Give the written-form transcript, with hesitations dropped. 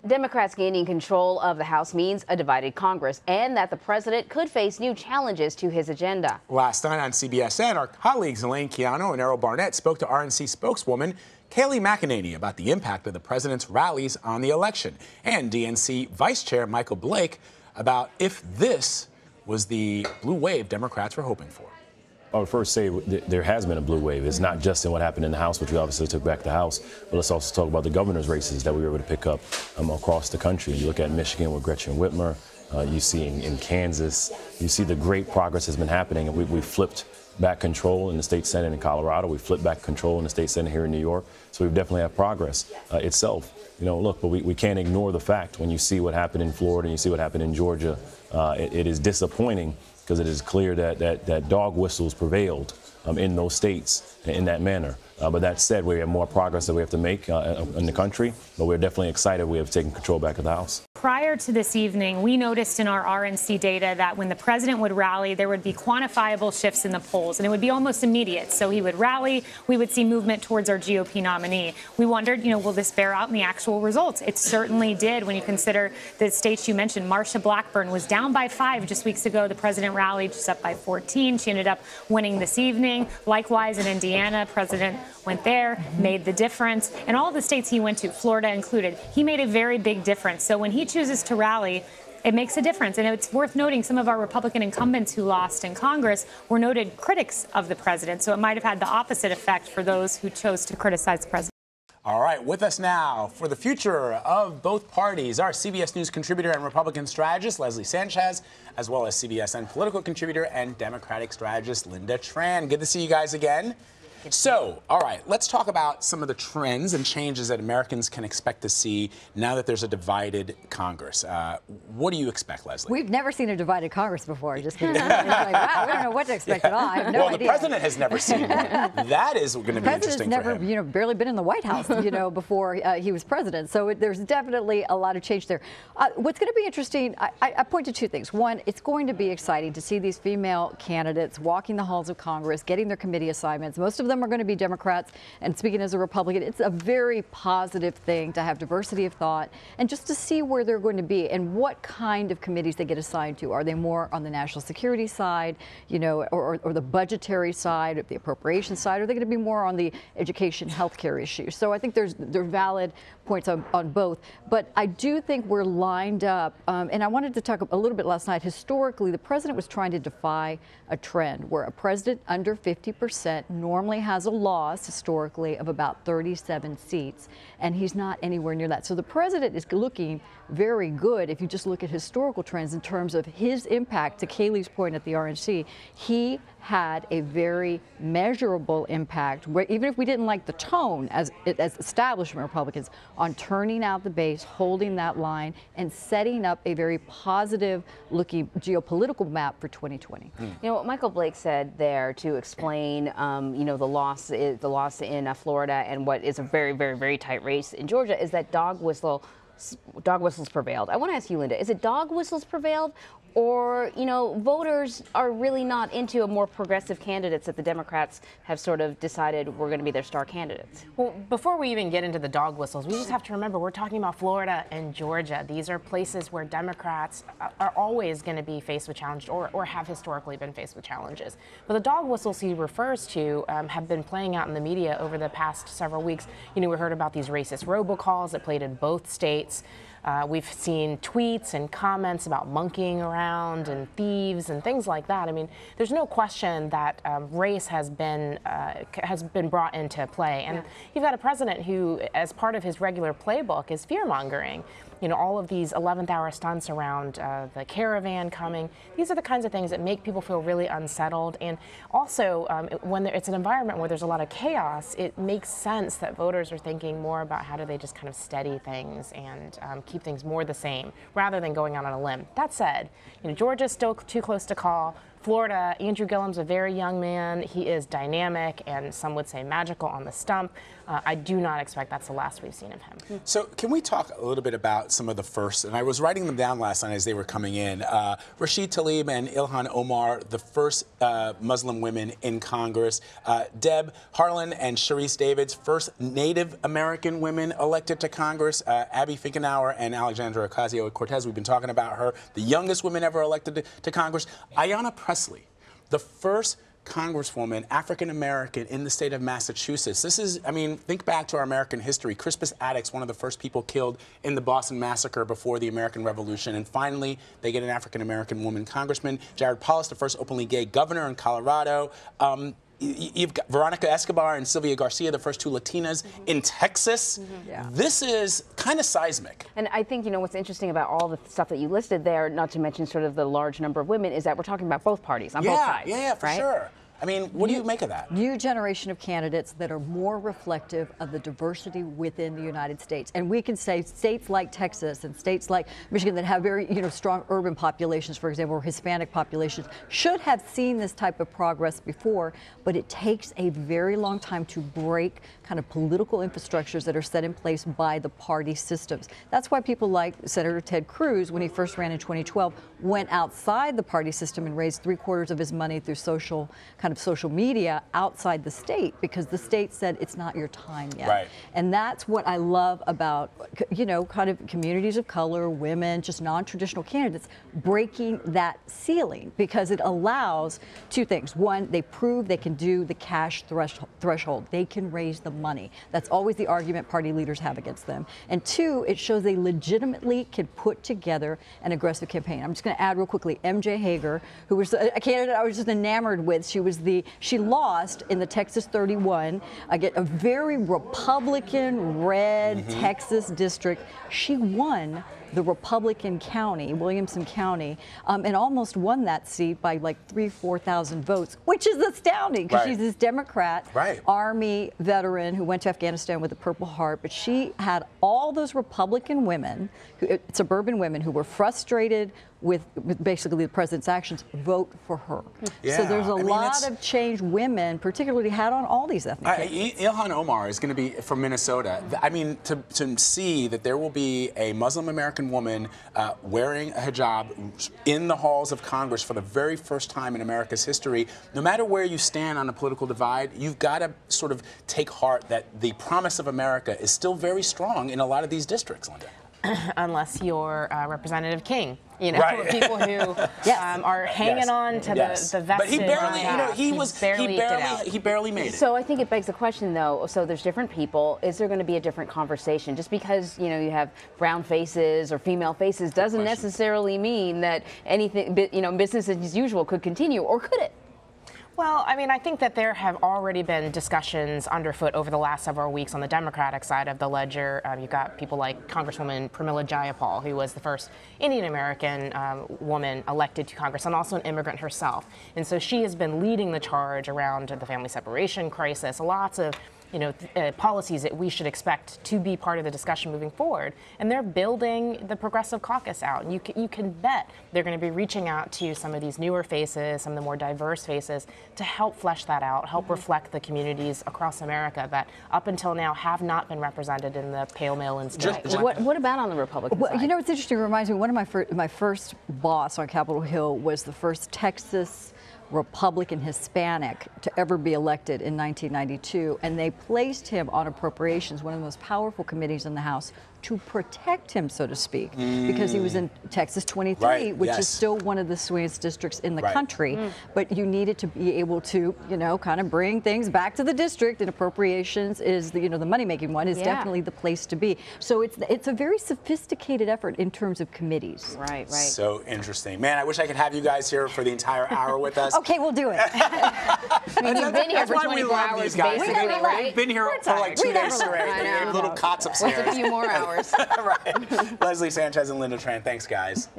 Democrats gaining control of the House means a divided Congress and that the president could face new challenges to his agenda. Last night on CBSN, our colleagues Elaine Keano and Errol Barnett spoke to RNC spokeswoman Kayleigh McEnany about the impact of the president's rallies on the election, and DNC Vice Chair Michael Blake about if this was the blue wave Democrats were hoping for. I would first say there has been a blue wave. It's not just in what happened in the House, which we obviously took back the House, but let's also talk about the governor's races that we were able to pick up across the country. You look at Michigan with Gretchen Whitmer, you see in Kansas, you see the great progress has been happening, and we flipped back control in the state Senate in Colorado. We flipped back control in the state Senate here in New York. So we've definitely had progress itself. You know, look, but we can't ignore the fact when you see what happened in Florida and you see what happened in Georgia, it is disappointing because it is clear that dog whistles prevailed in those states in that manner. But that said, we have more progress that we have to make in the country, but we're definitely excited we have taken control back of the House. Prior to this evening, we noticed in our RNC data that when the president would rally, there would be quantifiable shifts in the polls, and it would be almost immediate. So he would rally, we would see movement towards our GOP nominee. We wondered, will this bear out in the actual results? It certainly did when you consider the states you mentioned. Marsha Blackburn was down by 5 just weeks ago. The president rallied, she's up by 14. She ended up winning this evening. Likewise, in Indiana, President went there, made the difference. And all the states he went to, Florida included, he made a very big difference. So when he chooses to rally, it makes a difference. And it's worth noting some of our Republican incumbents who lost in Congress were noted critics of the president. So it might have had the opposite effect for those who chose to criticize the president. All right, with us now for the future of both parties, our CBS News contributor and Republican strategist, Leslie Sanchez, as well as CBSN political contributor and Democratic strategist, Lynda Tran. Good to see you guys again. So, all right, let's talk about some of the trends and changes that Americans can expect to see now that there's a divided Congress. What do you expect, Leslie? We've never seen a divided Congress before. Just it's like, wow, we don't know what to expect at all. I have no idea. The president has never seen one. That is going to be interesting for him. The president's never, barely been in the White House, before he was president. So there's definitely a lot of change there. What's going to be interesting, I point to two things. One, it's going to be exciting to see these female candidates walking the halls of Congress, getting their committee assignments. Most of them are going to be Democrats, and speaking as a Republican, it's a very positive thing to have diversity of thought and just to see where they're going to be and what kind of committees they get assigned to. Are they more on the national security side, or the budgetary side, or the appropriation side? Are they going to be more on the education, healthcare issues? So I think there are valid points on both, but I do think we're lined up, and I wanted to talk a little bit last night. Historically, the president was trying to defy a trend where a president under 50% normally has a loss historically of about 37 seats, and he's not anywhere near that. So the president is looking very good if you just look at historical trends in terms of his impact. To Kayleigh's point at the RNC, he had a very measurable impact, where even if we didn't like the tone as establishment Republicans, on turning out the base, holding that line, and setting up a very positive looking geopolitical map for 2020. What Michael Blake said there to explain, the loss in Florida and what is a very, very, very tight race in Georgia is that dog whistles prevailed. I want to ask you, Lynda, is it dog whistles prevailed, or, voters are really not into a more progressive candidates that the Democrats have sort of decided were going to be their star candidates? Well, before we even get into the dog whistles, we just have to remember we're talking about Florida and Georgia. These are places where Democrats are always going to be faced with challenges or have historically been faced with challenges. But the dog whistles he refers to have been playing out in the media over the past several weeks. We heard about these racist robocalls that played in both states. We've seen tweets and comments about monkeying around and thieves and things like that. I mean, there's no question that race has been brought into play. And you've got a president who, as part of his regular playbook, is fear-mongering. All of these 11th hour stunts around the caravan coming. These are the kinds of things that make people feel really unsettled. And also, when it's an environment where there's a lot of chaos, it makes sense that voters are thinking more about how do they just kind of steady things and keep things more the same rather than going out on a limb. That said, Georgia's still too close to call. Florida, Andrew Gillum's a very young man. He is dynamic and some would say magical on the stump. I do not expect that's the last we've seen of him. So can we talk a little bit about some of the first, and I was writing them down last night as they were coming in. Rashid Tlaib and Ilhan Omar, the first Muslim women in Congress. Deb Harlan and Sharice Davids, first Native American women elected to Congress. Abby Finkenauer and Alexandra Ocasio-Cortez, we've been talking about her, the youngest woman ever elected to Congress. Ayanna Pressley, the first Congresswoman, African-American in the state of Massachusetts. This is, I mean, think back to our American history. Crispus Attucks, one of the first people killed in the Boston Massacre before the American Revolution. And finally, they get an African-American woman congressman. Jared Polis, the first openly gay governor in Colorado. You've got Veronica Escobar and Sylvia Garcia, the first two Latinas in Texas. Yeah. This is kind of seismic. And I think, you know, what's interesting about all the stuff that you listed there, not to mention sort of the large number of women, is that we're talking about both parties, on both sides. Yeah, for sure. I mean, what do you make of that? New generation of candidates that are more reflective of the diversity within the United States. And we can say states like Texas and states like Michigan that have very, strong urban populations, for example, or Hispanic populations, should have seen this type of progress before, but it takes a very long time to break kind of political infrastructures that are set in place by the party systems. That's why people like Senator Ted Cruz, when he first ran in 2012, went outside the party system and raised 3/4 of his money through social media outside the state, because the state said it's not your time yet. Right. And that's what I love about, kind of communities of color, women, just non-traditional candidates, breaking that ceiling, because it allows two things. One, they prove they can do the cash threshold. They can raise the money. That's always the argument party leaders have against them. And two, it shows they legitimately can put together an aggressive campaign. I'm just going to add real quickly, MJ Hager, who was a candidate I was just enamored with. She lost in the Texas 31, again, a very Republican red Texas district. She won the Republican county, Williamson County, and almost won that seat by like 3,000-4,000 votes, which is astounding because she's this Democrat, Army veteran who went to Afghanistan with a Purple Heart. But she had all those Republican women, suburban women, who were frustrated with basically the president's actions, vote for her. Yeah. So there's a lot of change women particularly had on all these ethnic candidates. Ilhan Omar is going to be from Minnesota. I mean, to see that there will be a Muslim American woman wearing a hijab in the halls of Congress for the very first time in America's history, no matter where you stand on the political divide, you've got to sort of take heart that the promise of America is still very strong in a lot of these districts, Lynda. Unless you're Representative King, people who are hanging on to the vested. But he barely, he barely made it. So I think it begs the question, though. So there's different people. Is there going to be a different conversation? Just because you have brown faces or female faces doesn't necessarily mean that anything, business as usual could continue, or could it? Well, I mean, I think that there have already been discussions underfoot over the last several weeks on the Democratic side of the ledger. You've got people like Congresswoman Pramila Jayapal, who was the first Indian American woman elected to Congress, and also an immigrant herself. And so she has been leading the charge around the family separation crisis, lots of policies that we should expect to be part of the discussion moving forward. And they're building the Progressive Caucus out. And you can bet they're going to be reaching out to some of these newer faces, some of the more diverse faces, to help flesh that out, help reflect the communities across America that up until now have not been represented in the pale mail-in state. What about on the Republican side? It's interesting. It reminds me, one of my first boss on Capitol Hill was the first Texas Republican Hispanic to ever be elected in 1992, and they placed him on appropriations, one of the most powerful committees in the House, to protect him, so to speak, because he was in Texas 23, which is still one of the swingest districts in the country. But you needed to be able to, kind of bring things back to the district, and appropriations is the money-making one is definitely the place to be. So it's a very sophisticated effort in terms of committees. Right. So interesting, man. I wish I could have you guys here for the entire hour with us. Okay, we'll do it. You've been here for 24 hours, basically, right? We've been here for like 2 days straight. I know. Little cots upstairs. What's a few more hours? Right. Leslie Sanchez and Lynda Tran, thanks, guys.